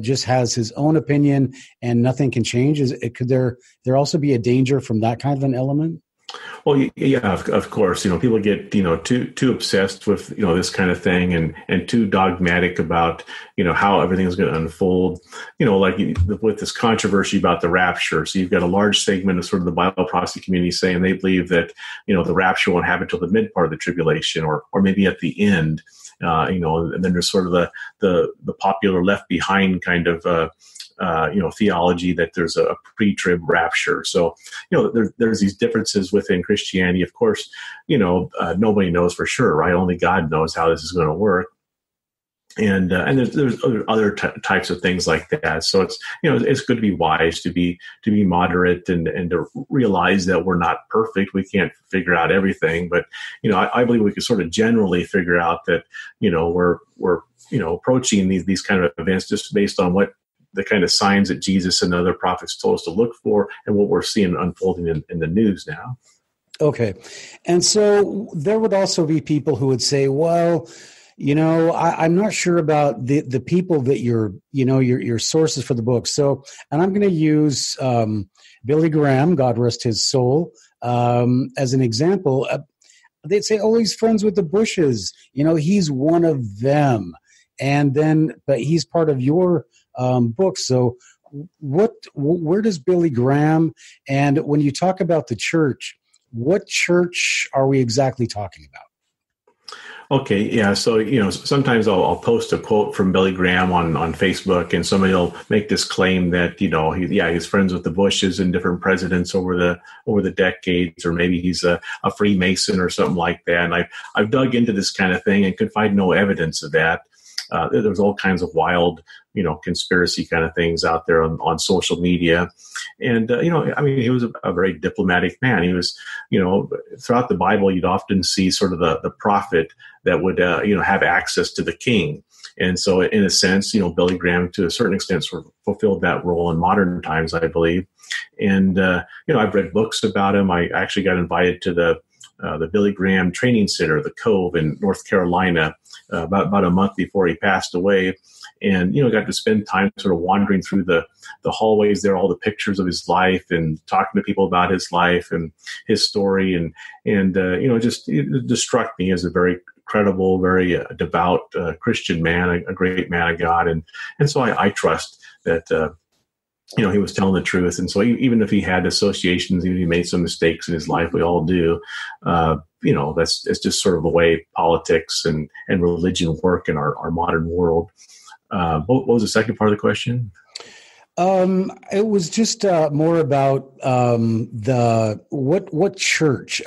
just has his own opinion and nothing can change? Could there also be a danger from that kind of an element? Well, yeah, of course. People get too obsessed with this kind of thing and too dogmatic about how everything is going to unfold. Like with this controversy about the rapture. So you've got a large segment of sort of the Bible prophecy community saying they believe that the rapture won't happen until the mid part of the tribulation, or maybe at the end. And then there's sort of the popular left behind kind of theology that there's a pre-trib rapture. So there's these differences within Christianity. Of course, nobody knows for sure, right? Only God knows how this is going to work. And there's other types of things like that. So it's, it's good to be wise, to be moderate, and to realize that we're not perfect. We can't figure out everything, but I believe we can sort of generally figure out that we're approaching these kind of events just based on what the kind of signs that Jesus and other prophets told us to look for, and what we're seeing unfolding in the news now. Okay, and so there would also be people who would say, well, I'm not sure about the people that your sources for the book. So, and I'm going to use Billy Graham, God rest his soul, as an example. They'd say, oh, he's friends with the Bushes. He's one of them. But he's part of your book. So where does Billy Graham, and when you talk about the church, what church are we exactly talking about? Okay, yeah. So, sometimes I'll post a quote from Billy Graham on Facebook, and somebody will make this claim that, he's friends with the Bushes and different presidents over the decades, or maybe he's a Freemason or something like that. And I've dug into this kind of thing and could find no evidence of that. There's all kinds of wild, conspiracy kind of things out there on social media. And, he was a very diplomatic man. He was, throughout the Bible, you'd often see sort of the prophet that would, have access to the king. And so in a sense, Billy Graham, to a certain extent, sort of fulfilled that role in modern times, I believe. And, I've read books about him. I actually got invited to the Billy Graham Training Center, the Cove in North Carolina, about a month before he passed away. And, got to spend time sort of wandering through the hallways there, all the pictures of his life, and talking to people about his life and his story. And it just struck me as a very credible, very devout Christian man, a great man of God. And so I trust that, he was telling the truth. And so even if he had associations, even if he made some mistakes in his life, we all do, it's just sort of the way politics and religion work in our modern world. What was the second part of the question? It was just more about what church,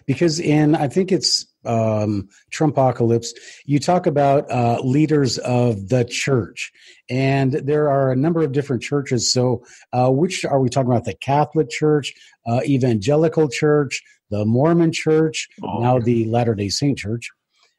because I think it's Trumpocalypse, you talk about leaders of the church, and there are a number of different churches. So which are we talking about? The Catholic Church, Evangelical Church, the Mormon Church, now the Latter-day Saint Church?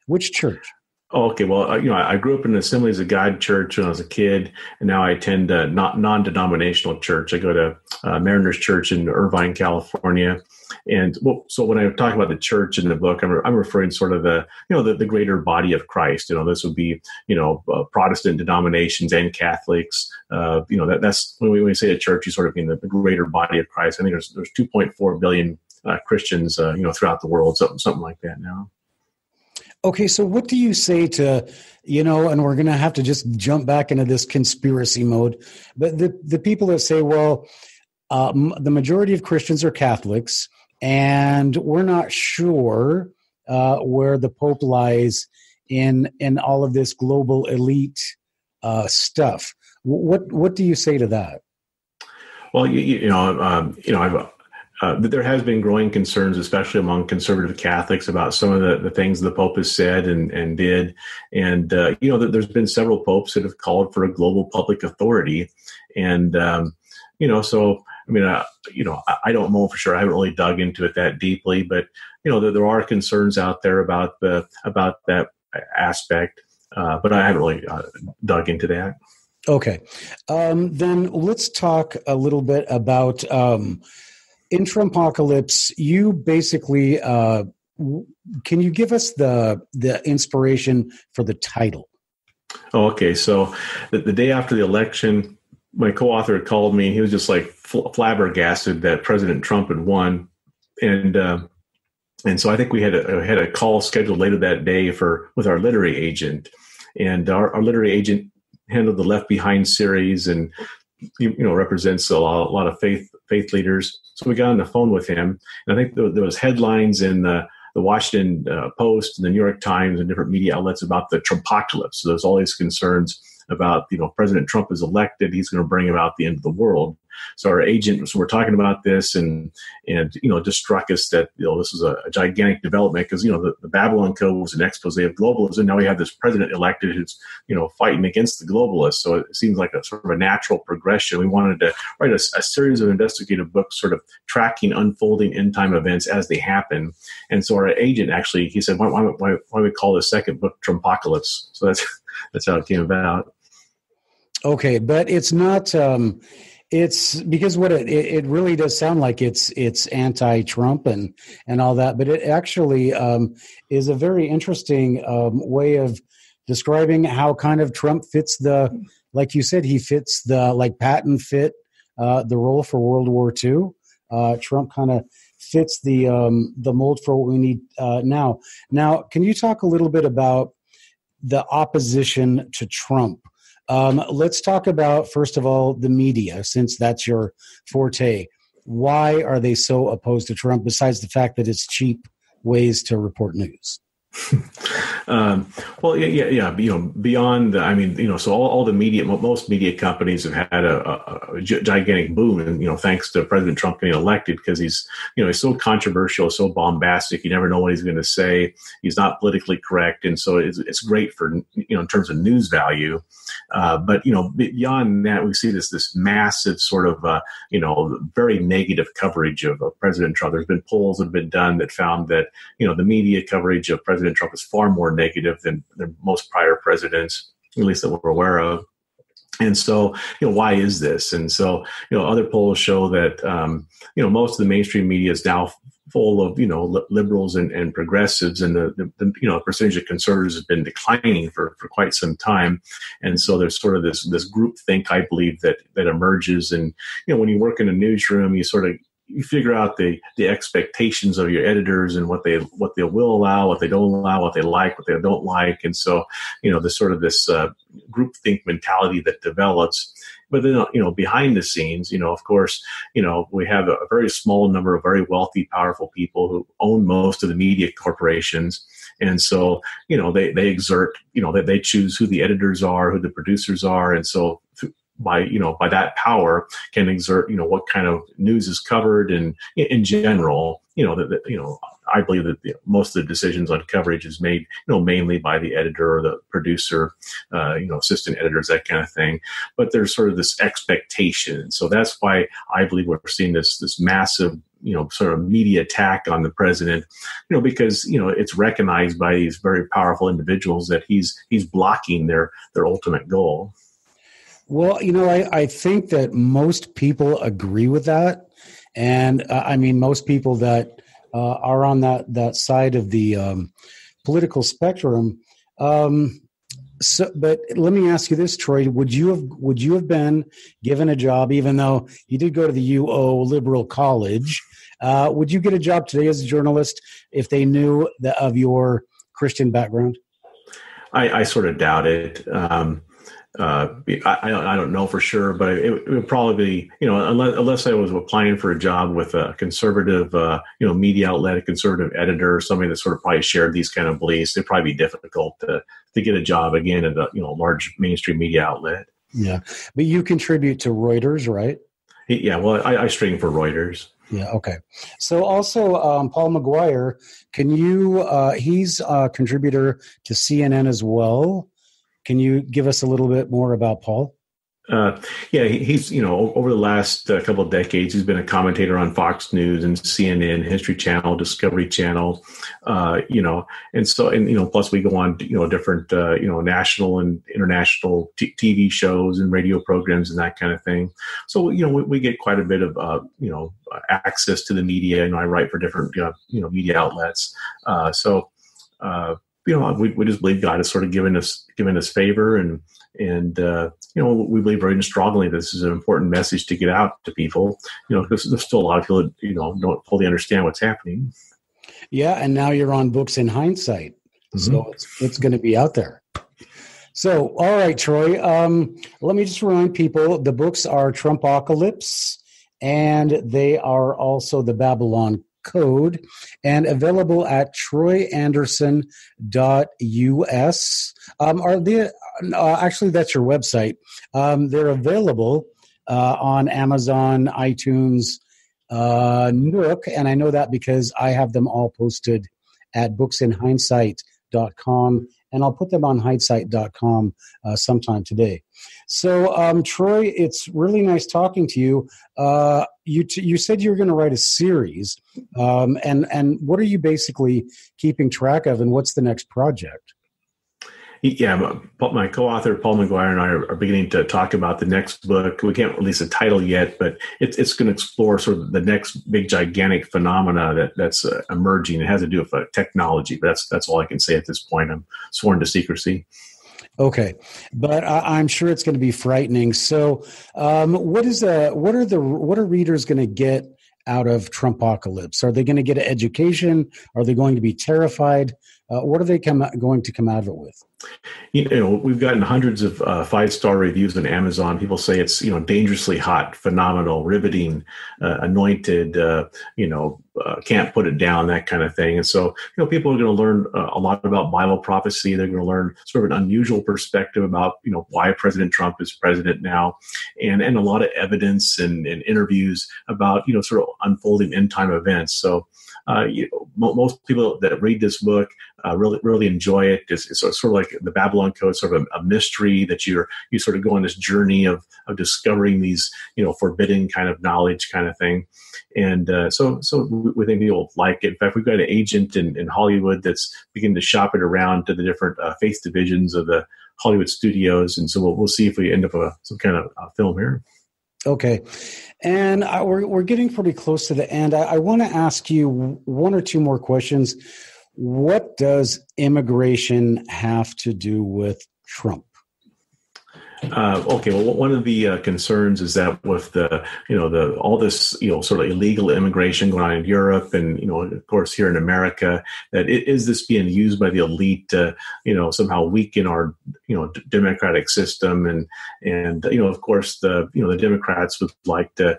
Which church? Oh, okay. Well, I grew up in an Assemblies of God church when I was a kid, and now I attend a non-denominational church. I go to Mariners Church in Irvine, California. And so when I talk about the church in the book, I'm referring sort of the greater body of Christ. This would be, Protestant denominations and Catholics. That's when we say a church, you sort of mean the greater body of Christ. I think there's 2.4 billion Christians, throughout the world, something like that now. Okay, so what do you say to, and we're going to have to just jump back into this conspiracy mode, but the people that say, well, the majority of Christians are Catholics, and we're not sure where the Pope lies in all of this global elite stuff. What do you say to that? Well, there has been growing concerns, especially among conservative Catholics, about some of the things the Pope has said and did. And, there's been several popes that have called for a global public authority. And, so, I don't know for sure. I haven't really dug into it that deeply, but, there are concerns out there about that aspect. But I haven't really dug into that. Okay. Then let's talk a little bit about, in Trumpocalypse, you basically, can you give us the inspiration for the title? Oh, okay. So the day after the election, my co-author called me. He was just like flabbergasted that President Trump had won. And so I think we had a call scheduled later that day with our literary agent. And our literary agent handled the Left Behind series and, represents a lot of faith leaders. So we got on the phone with him, and I think there was headlines in the Washington Post and the New York Times and different media outlets about the Trumpocalypse. So there's all these concerns about, President Trump is elected, he's going to bring about the end of the world. So our agent, so we're talking about this, and just struck us that this was a gigantic development, because the Babylon Code was an expose of globalism. Now we have this president elected who's fighting against the globalists. So it seems like a sort of a natural progression. We wanted to write a series of investigative books, sort of tracking unfolding end time events as they happen. And so our agent actually, he said, why don't we call the second book Trumpocalypse? So that's how it came about. Okay, but it's not. It's because what it really does sound like it's anti-Trump and all that, but it actually is a very interesting way of describing how kind of Trump fits like you said, he fits like Patton fit the role for World War II. Trump kind of fits the mold for what we need now. Now, can you talk a little bit about the opposition to Trump? Let's talk about, first of all, the media, since that's your forte. Why are they so opposed to Trump, besides the fact that it's cheap ways to report news? Well, yeah. Beyond, so all the media, most media companies have had a gigantic boom, and thanks to President Trump getting elected, because he's so controversial, so bombastic. You never know what he's going to say. He's not politically correct, and so it's great for in terms of news value. But beyond that, we see this massive sort of very negative coverage of President Trump. There's been polls that have been done that found that the media coverage of President Trump is far more negative than most prior presidents, at least that we're aware of. And so, why is this? And so, other polls show that, most of the mainstream media is now full of, liberals and progressives, and the percentage of conservatives has been declining for quite some time. And so there's sort of this group think, I believe, that emerges. And, when you work in a newsroom, you figure out the expectations of your editors and what they will allow, what they don't allow, what they like, what they don't like. And so, there's sort of this groupthink mentality that develops. But then, behind the scenes, of course, we have a very small number of very wealthy, powerful people who own most of the media corporations. And so, they exert, that they choose who the editors are, who the producers are. And so by that power can exert, what kind of news is covered. And in general, I believe that most of the decisions on coverage is made, mainly by the editor or the producer, assistant editors, that kind of thing. But there's sort of this expectation. So that's why I believe we're seeing this massive, sort of media attack on the president, because, it's recognized by these very powerful individuals that he's blocking their ultimate goal. Well, I think that most people agree with that. And most people that are on that side of the political spectrum. But let me ask you this, Troy: Would you have been given a job, even though you did go to the UO Liberal College? Would you get a job today as a journalist if they knew of your Christian background? I sort of doubt it. I don't know for sure, but it would probably be, unless I was applying for a job with a conservative, media outlet, a conservative editor, or somebody that sort of probably shared these kind of beliefs, it'd probably be difficult to get a job again at a, large mainstream media outlet. Yeah. But you contribute to Reuters, right? Yeah. Well, I strain for Reuters. Yeah. Okay. So also, Paul McGuire, he's a contributor to CNN as well. Can you give us a little bit more about Paul? He's, over the last couple of decades, he's been a commentator on Fox News and CNN, History Channel, Discovery Channel, and so, plus we go on, different, national and international TV shows and radio programs and that kind of thing. So, we get quite a bit of, access to the media, and I write for different, media outlets. We just believe God has sort of given us favor, and we believe very strongly this is an important message to get out to people, because there's still a lot of people that, don't fully understand what's happening. Yeah. And now you're on Books in Hindsight. Mm-hmm. So it's going to be out there. So, all right, Troy, let me just remind people, the books are Trumpocalypse, and they are also the Babylon Code, and available at troyanderson.us. Actually, that's your website. They're available on Amazon, iTunes, Nook, and I know that because I have them all posted at booksinhindsight.com, and I'll put them on hindsight.com sometime today. So, Troy, it's really nice talking to you. You said you were going to write a series, and what are you basically keeping track of, and what's the next project? Yeah, my co-author, Paul McGuire, and I are beginning to talk about the next book. We can't release a title yet, but it's going to explore sort of the next big, gigantic phenomena that's emerging. It has to do with technology, but that's all I can say at this point. I'm sworn to secrecy. Okay, but I'm sure it's going to be frightening. So, what are readers going to get out of Trumpocalypse? Are they going to get an education? Are they going to be terrified? What are they going to come out of it with? We've gotten hundreds of 5-star reviews on Amazon. People say it's dangerously hot, phenomenal, riveting, anointed. Can't put it down, that kind of thing. And so people are going to learn a lot about Bible prophecy. They're going to learn sort of an unusual perspective about why President Trump is president now, and a lot of evidence and interviews about sort of unfolding end time events. So most people that read this book really enjoy it. It's sort of like the Babylon Code, sort of a mystery that you sort of go on this journey of discovering these forbidden kind of knowledge kind of thing. And so we think people like it. In fact, we've got an agent in Hollywood that's beginning to shop it around to the different faith divisions of the Hollywood studios, and so we'll see if we end up some kind of film here. Okay. And we're getting pretty close to the end. I want to ask you one or two more questions. What does immigration have to do with Trump? Okay. Well, one of the concerns is that with all this sort of illegal immigration going on in Europe and of course here in America, that is this being used by the elite to somehow weaken our democratic system, and of course the Democrats would like to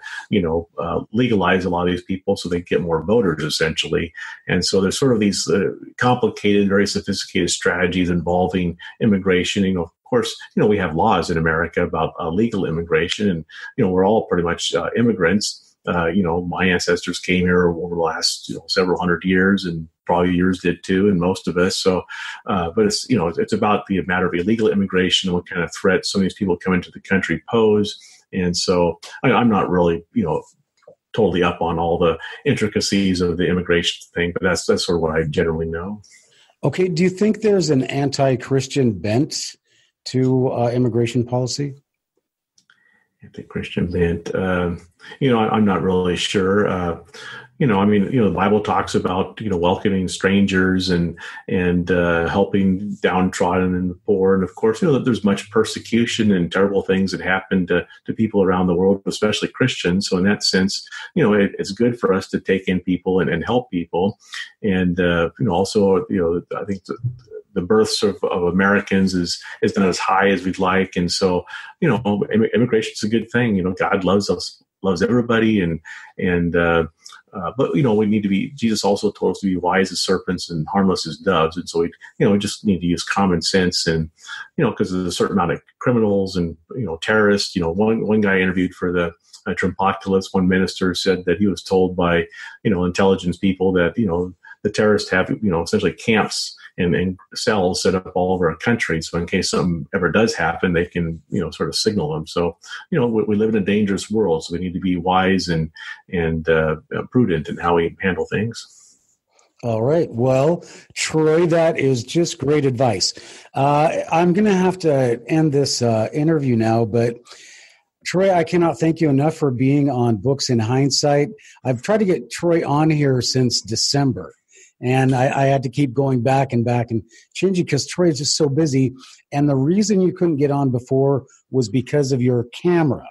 legalize a lot of these people so they get more voters essentially, and so there's sort of these complicated, very sophisticated strategies involving immigration. Of course, we have laws in America about legal immigration, and we're all pretty much immigrants. My ancestors came here over the last several hundred years, and probably yours did too, and most of us. So, but it's it's about the matter of illegal immigration and what kind of threats some of these people coming to the country pose. And so, I'm not really totally up on all the intricacies of the immigration thing, but that's sort of what I generally know. Okay, do you think there's an anti-Christian bent to immigration policy? Anti-Christian bent. I'm not really sure. The Bible talks about welcoming strangers and helping downtrodden and the poor, and of course there's much persecution and terrible things that happen to people around the world, especially Christians. So in that sense, it's good for us to take in people and help people, and also I think the births of Americans is not as high as we'd like, and so immigration is a good thing. God loves us, loves everybody, but we need to be. Jesus also told us to be wise as serpents and harmless as doves, and so we just need to use common sense, and because there's a certain amount of criminals and terrorists. One guy interviewed for the Trumpocalypse, one minister said that he was told by intelligence people that the terrorists have essentially camps and cells set up all over our country. So in case something ever does happen, they can, sort of signal them. So, we live in a dangerous world, so we need to be wise and prudent in how we handle things. All right. Well, Troy, that is just great advice. I'm going to have to end this interview now, but Troy, I cannot thank you enough for being on Books in Hindsight. I've tried to get Troy on here since December. And I had to keep going back and changing because Troy is just so busy. And the reason you couldn't get on before was because of your camera.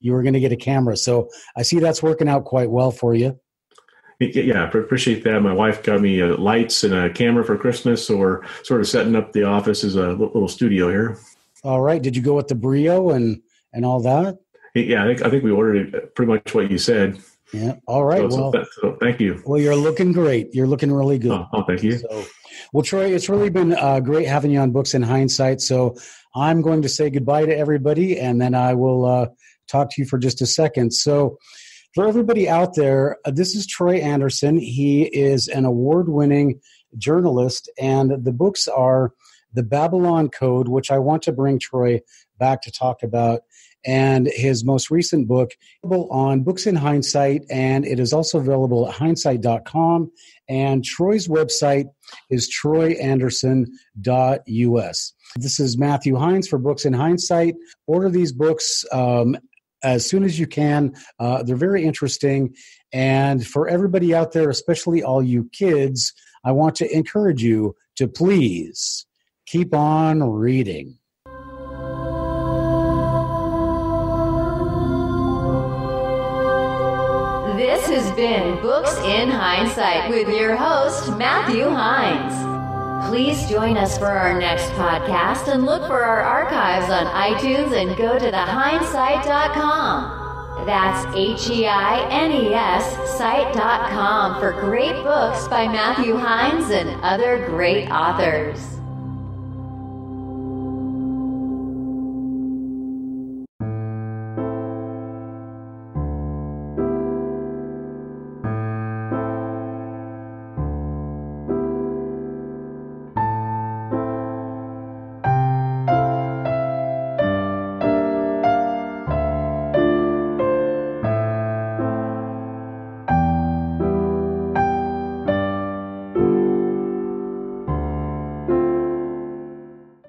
You were going to get a camera. So I see that's working out quite well for you. Yeah, I appreciate that. My wife got me lights and a camera for Christmas, so we're sort of setting up the office as a little studio here. All right. Did you go with the Brio and all that? Yeah, I think we ordered it pretty much what you said. Yeah. All right. So thank you. Well, you're looking great. You're looking really good. Oh, thank you. Well, Troy, it's really been great having you on Books in Hindsight. So I'm going to say goodbye to everybody, and then I will talk to you for just a second. So for everybody out there, this is Troy Anderson. He is an award-winning journalist, and the books are The Babylon Code, which I want to bring Troy back to talk about, and his most recent book on Books in Hindsight, and it is also available at hindsight.com, and Troy's website is troyanderson.us. This is Matthew Hines for Books in Hindsight. Order these books as soon as you can. They're very interesting, and for everybody out there, especially all you kids, I want to encourage you to please keep on reading. This has been Books in Hindsight with your host, Matthew Hines. Please join us for our next podcast and look for our archives on iTunes and go to thehindsight.com. That's HEINES site.com for great books by Matthew Hines and other great authors.